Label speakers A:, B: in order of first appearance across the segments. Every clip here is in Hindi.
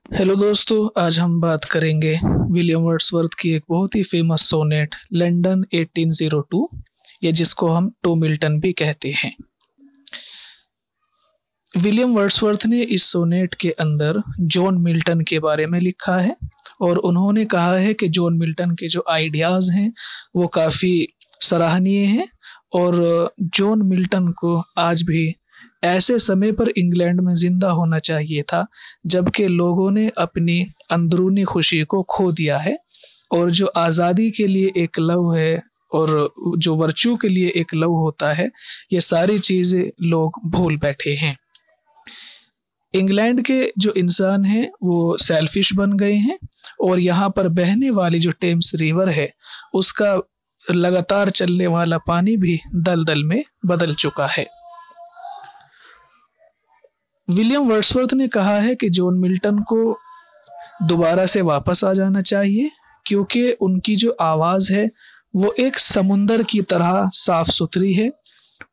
A: हेलो दोस्तों, आज हम बात करेंगे विलियम वर्ड्सवर्थ की एक बहुत ही फेमस सोनेट लंदन 1802, या जिसको हम टू मिल्टन भी कहते हैं। विलियम वर्ड्सवर्थ ने इस सोनेट के अंदर जॉन मिल्टन के बारे में लिखा है और उन्होंने कहा है कि जॉन मिल्टन के जो आइडियाज़ हैं वो काफ़ी सराहनीय हैं और जॉन मिल्टन को आज भी ऐसे समय पर इंग्लैंड में ज़िंदा होना चाहिए था जबकि लोगों ने अपनी अंदरूनी खुशी को खो दिया है और जो आज़ादी के लिए एक लव है और जो वर्च्यू के लिए एक लव होता है, ये सारी चीज़ें लोग भूल बैठे हैं। इंग्लैंड के जो इंसान हैं वो सेल्फिश बन गए हैं और यहाँ पर बहने वाली जो टेम्स रिवर है उसका लगातार चलने वाला पानी भी दलदल में बदल चुका है। विलियम वर्ड्सवर्थ ने कहा है कि जॉन मिल्टन को दोबारा से वापस आ जाना चाहिए क्योंकि उनकी जो आवाज़ है वो एक समुंदर की तरह साफ सुथरी है।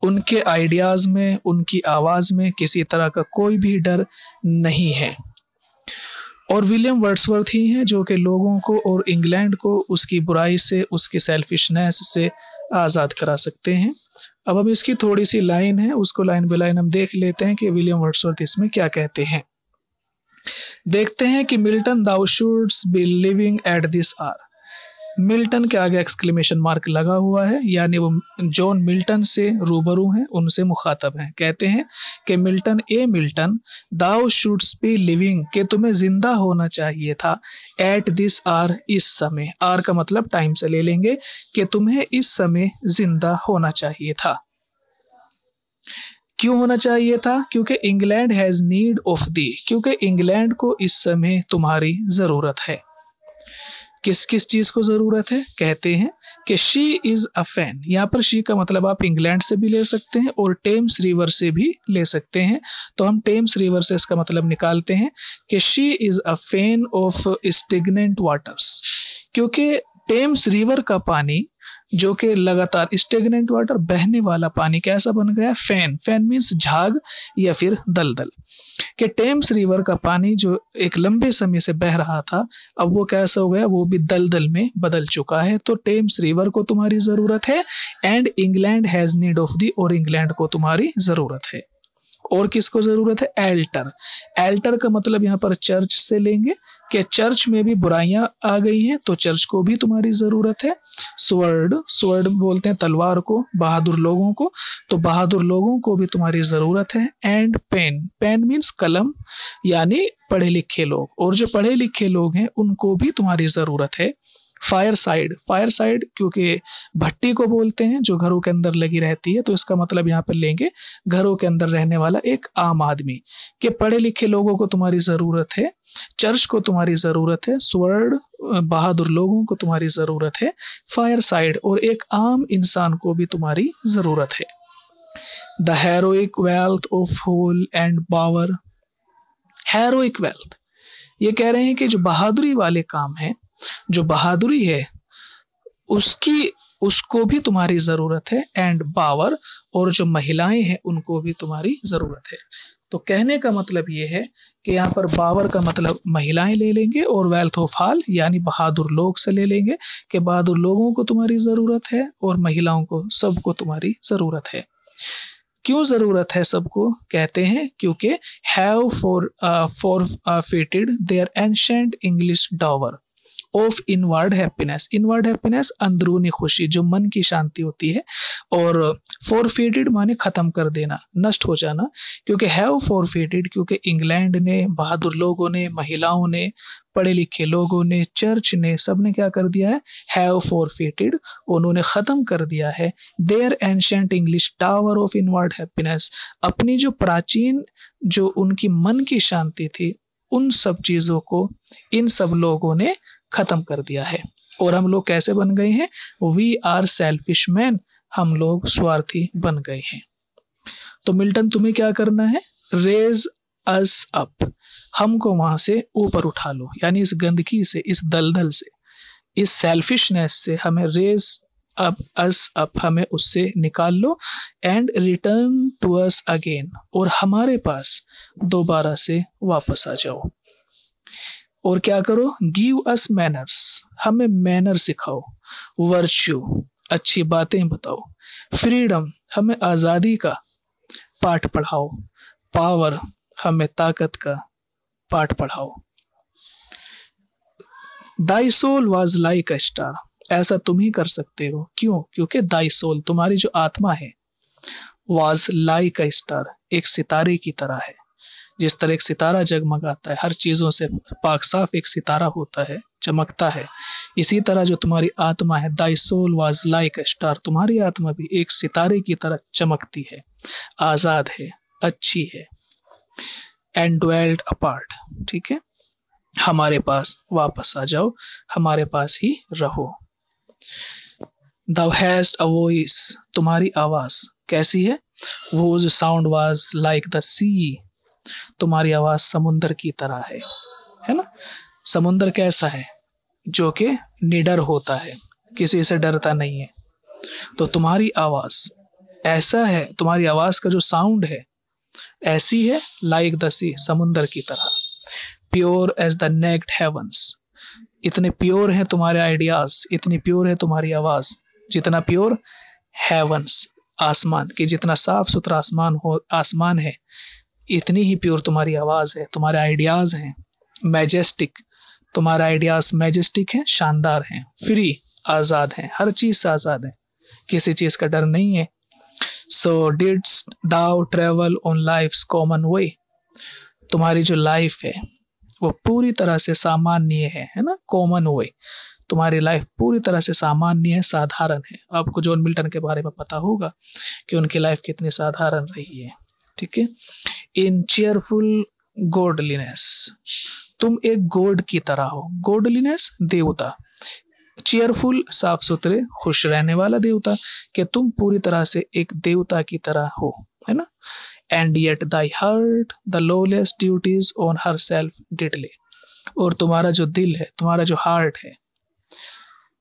A: उनके आइडियाज़ में, उनकी आवाज़ में किसी तरह का कोई भी डर नहीं है और विलियम वर्ड्सवर्थ ही हैं जो कि लोगों को और इंग्लैंड को उसकी बुराई से, उसकी सेल्फिशनेस से आज़ाद करा सकते हैं। अब इसकी थोड़ी सी लाइन है, उसको लाइन बाय लाइन हम देख लेते हैं कि विलियम वर्ड्सवर्थ इसमें क्या कहते हैं। देखते हैं कि Milton thou shouldst be living at this hour. Milton के आगे एक्सक्लेमेशन मार्क लगा हुआ है, यानी वो जॉन मिल्टन से रूबरू हैं, उनसे मुखातब हैं। कहते हैं कि Milton thou shouldst be living, कि तुम्हें जिंदा होना चाहिए था एट दिस आर, इस समय। आर का मतलब टाइम से ले लेंगे कि तुम्हें इस समय जिंदा होना चाहिए था। क्यों होना चाहिए था? क्योंकि England has need of the, क्योंकि इंग्लैंड को इस समय तुम्हारी जरूरत है। किस किस चीज को जरूरत है? कहते हैं कि शी इज अ फैन। यहाँ पर शी का मतलब आप इंग्लैंड से भी ले सकते हैं और टेम्स रिवर से भी ले सकते हैं। तो हम टेम्स रिवर से इसका मतलब निकालते हैं कि she is a fan of stagnant waters, क्योंकि टेम्स रिवर का पानी जो कि लगातार स्टेगनेंट वाटर, बहने वाला पानी, कैसा बन गया? फैन। फैन मीन्स झाग या फिर दलदल। कि टेम्स रिवर का पानी जो एक लंबे समय से बह रहा था, अब वो कैसा हो गया? वो भी दलदल में बदल चुका है। तो टेम्स रिवर को तुम्हारी जरूरत है and England has need of the, और इंग्लैंड को तुम्हारी जरूरत है। और किसको जरूरत है? एल्टर। एल्टर का मतलब यहाँ पर चर्च से लेंगे कि चर्च में भी बुराइयां आ गई हैं तो चर्च को भी तुम्हारी जरूरत है। स्वर्ड, स्वर्ड बोलते हैं तलवार को, बहादुर लोगों को, तो बहादुर लोगों को भी तुम्हारी जरूरत है। एंड पेन, पेन मीन्स कलम, यानी पढ़े लिखे लोग, और जो पढ़े लिखे लोग हैं उनको भी तुम्हारी जरूरत है। फायर साइड, फायर साइड क्योंकि भट्टी को बोलते हैं जो घरों के अंदर लगी रहती है, तो इसका मतलब यहाँ पर लेंगे घरों के अंदर रहने वाला एक आम आदमी। कि पढ़े लिखे लोगों को तुम्हारी जरूरत है, चर्च को तुम्हारी जरूरत है, स्वर्ड बहादुर लोगों को तुम्हारी जरूरत है, फायर साइड और एक आम इंसान को भी तुम्हारी जरूरत है। The heroic wealth of hall and bower. Heroic wealth, ये कह रहे हैं कि जो बहादुरी वाले काम है, जो बहादुरी है उसको भी तुम्हारी जरूरत है। एंड पावर, और जो महिलाएं हैं उनको भी तुम्हारी जरूरत है। तो कहने का मतलब ये है कि यहाँ पर पावर का मतलब महिलाएं ले लेंगे और वेल्थ ऑफ हाल यानी बहादुर लोग से ले लेंगे कि बहादुर लोगों को तुम्हारी जरूरत है और महिलाओं को, सबको तुम्हारी जरूरत है। क्यों जरूरत है सबको? कहते हैं क्योंकि have forfeited their ancient English dower of inward happiness. Inward happiness अंदरूनी खुशी, जो मन की शांति होती है, और फॉरफिटेड माने खत्म कर देना, नष्ट हो जाना। क्योंकि हैव फॉरफिटेड, क्योंकि इंग्लैंड ने, बहादुर लोगों ने, महिलाओं ने, पढ़े लिखे लोगों ने, चर्च ने, सबने क्या कर दिया है? हैव फॉरफिटेड, उन्होंने खत्म कर दिया है their ancient English dower of inward happiness, अपनी जो प्राचीन, जो उनकी मन की शांति थी, उन सब चीजों को इन सब लोगों ने खत्म कर दिया है। और हम लोग कैसे बन गए हैं? वी आर सेल्फिश मैन, हम लोग स्वार्थी बन गए हैं। तो मिल्टन तुम्हें क्या करना है? रेज अस अप, हमको वहां से ऊपर उठा लो, यानी इस गंदगी से, इस दलदल से, इस सेल्फिशनेस से हमें रेज अप अस अप, हमें उससे निकाल लो। And return to us again, और हमारे पास दोबारा से वापस आ जाओ। और क्या करो, गिव अस मैनर्स, हमें मैनर सिखाओ, वर्च्यू, अच्छी बातें बताओ, फ्रीडम, हमें आज़ादी का पाठ पढ़ाओ, पावर, हमें ताकत का पाठ पढ़ाओ। Thy soul was like a star, ऐसा तुम ही कर सकते हो। क्यों? क्योंकि दाई सोल, तुम्हारी जो आत्मा है, वॉज लाइक अ स्टार, एक सितारे की तरह है। जिस तरह एक सितारा जगमगाता है, हर चीजों से पाक साफ एक सितारा होता है, चमकता है, इसी तरह जो तुम्हारी आत्मा है, thy soul was like a star, तुम्हारी आत्मा भी एक सितारे की तरह चमकती है, आजाद है, अच्छी है। एंड ड्वेल्ड अपार्ट, ठीक है, हमारे पास वापस आ जाओ, हमारे पास ही रहो। Thou hast a voice, तुम्हारी आवाज कैसी है? Whose sound was like the sea, तुम्हारी आवाज समुंदर की तरह है ना? समुंदर कैसा है? जो कि निडर होता है, किसी से डरता नहीं है। तो तुम्हारी आवाज ऐसा है, तुम्हारी आवाज का जो साउंड है ऐसी है, लाइक द सी, समुंदर की तरह। Pure as the naked heavens, इतने प्योर हैं तुम्हारे आइडियाज, इतनी प्योर है तुम्हारी आवाज, जितना प्योर हेवंस, आसमान की, जितना साफ सुथरा आसमान है, इतनी ही प्योर तुम्हारी आवाज है, तुम्हारे आइडियाज हैं। मैजेस्टिक, तुम्हारे आइडियाज मैजेस्टिक हैं, शानदार हैं। फ्री, आजाद हैं, हर चीज से आजाद हैं, किसी चीज का डर नहीं है। So didst thou travel on life's common way, तुम्हारी जो लाइफ है वो पूरी तरह से सामान्य है ना, कॉमन वे, तुम्हारी लाइफ पूरी तरह से सामान्य है, साधारण है। आपको जॉन मिल्टन के बारे में पता होगा कि उनकी लाइफ कितनी साधारण रही है, ठीक है। इन चेयरफुल गॉडलीनेस, तुम एक गॉड की तरह हो, गॉडलीनेस देवता, चेयरफुल साफ सुथरे खुश रहने वाला देवता, कि तुम पूरी तरह से एक देवता की तरह हो, है ना। And yet thy heart the lowliest duties on herself did lay, और तुम्हारा जो दिल है, तुम्हारा जो हार्ट है,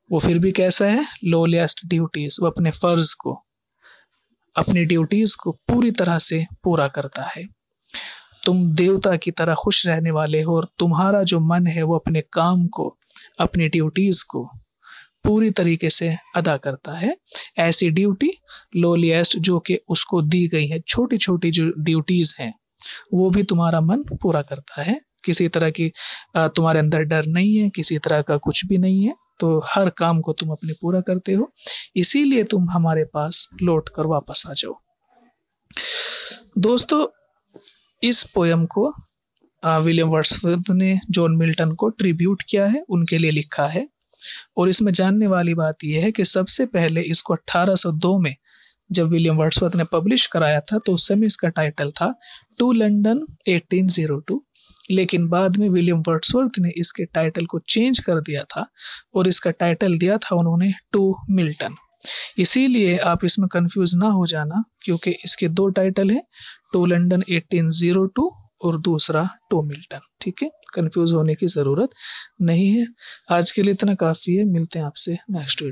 A: वो फिर भी कैसा है, लोलेस्ट ड्यूटीज, वो अपने फर्ज को, अपनी ड्यूटीज को पूरी तरह से पूरा करता है। तुम देवता की तरह खुश रहने वाले हो, और तुम्हारा जो मन है वो अपने काम को, अपनी ड्यूटीज को पूरी तरीके से अदा करता है। ऐसी ड्यूटी लोलीएस्ट, जो कि उसको दी गई है, छोटी छोटी जो ड्यूटीज हैं वो भी तुम्हारा मन पूरा करता है। किसी तरह की तुम्हारे अंदर डर नहीं है, किसी तरह का कुछ भी नहीं है, तो हर काम को तुम अपने पूरा करते हो, इसीलिए तुम हमारे पास लौट कर वापस आ जाओ। दोस्तों, इस पोयम को विलियम वर्ड्सवर्थ ने जॉन मिल्टन को ट्रिब्यूट किया है, उनके लिए लिखा है। और इसमें जानने वाली बात यह है कि सबसे पहले इसको 1802 में जब विलियम वर्ड्सवर्थ ने पब्लिश कराया था, तो उस समय इसका टाइटल था टू लंदन 1802, लेकिन बाद में विलियम वर्ड्सवर्थ ने इसके टाइटल को चेंज कर दिया था और इसका टाइटल दिया था उन्होंने टू मिल्टन। इसीलिए आप इसमें कंफ्यूज ना हो जाना, क्योंकि इसके दो टाइटल हैं, टू लंदन 1802 और दूसरा टू मिल्टन, ठीक है। कंफ्यूज होने की ज़रूरत नहीं है। आज के लिए इतना काफ़ी है, मिलते हैं आपसे नेक्स्ट वीडियो।